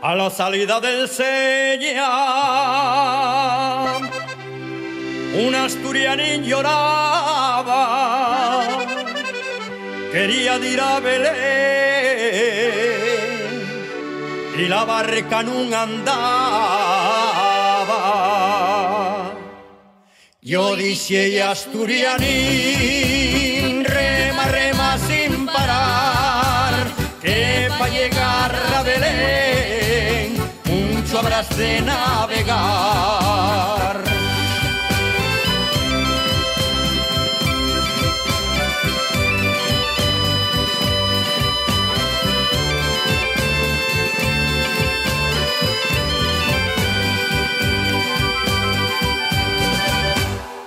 A la salida del Sella, un asturianín lloraba, quería ir a Belén y la barca no andaba. Yo dije asturianín, rema, rema sin parar, que pa' llegar a Belén mucho habrás de navegar.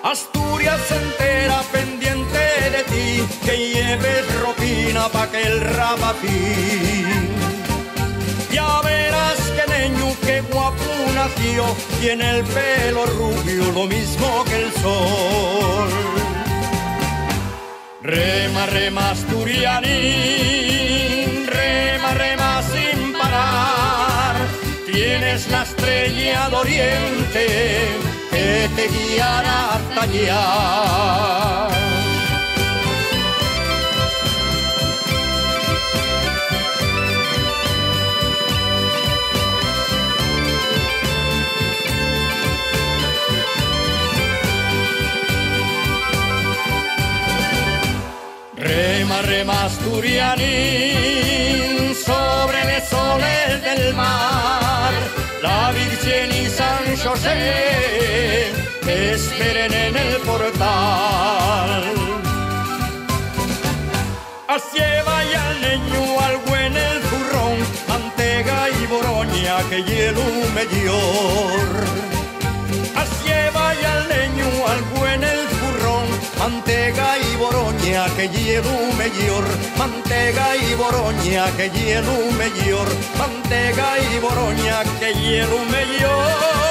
Asturias entera pendiente de ti, que lleves ropina pa' que el rapacín. Ya verás que neño, que guapo nació, tiene el pelo rubio, lo mismo que el sol. Rema, rema asturianín, rema, rema sin parar, tienes la estrella de oriente que te guiará hasta allá. Rema, rema asturianín, sobre los soles del mar, la Virgen y San José te esperen en el portal. Así vaya el niño algo en el zurrón, mantega y boroña que hielo mayor. Así vaya el niño algo en el zurrón, mantega y boroña que hielo mayor. Mantega y boroña que hielo mayor. Mantega y boroña que hielo mayor.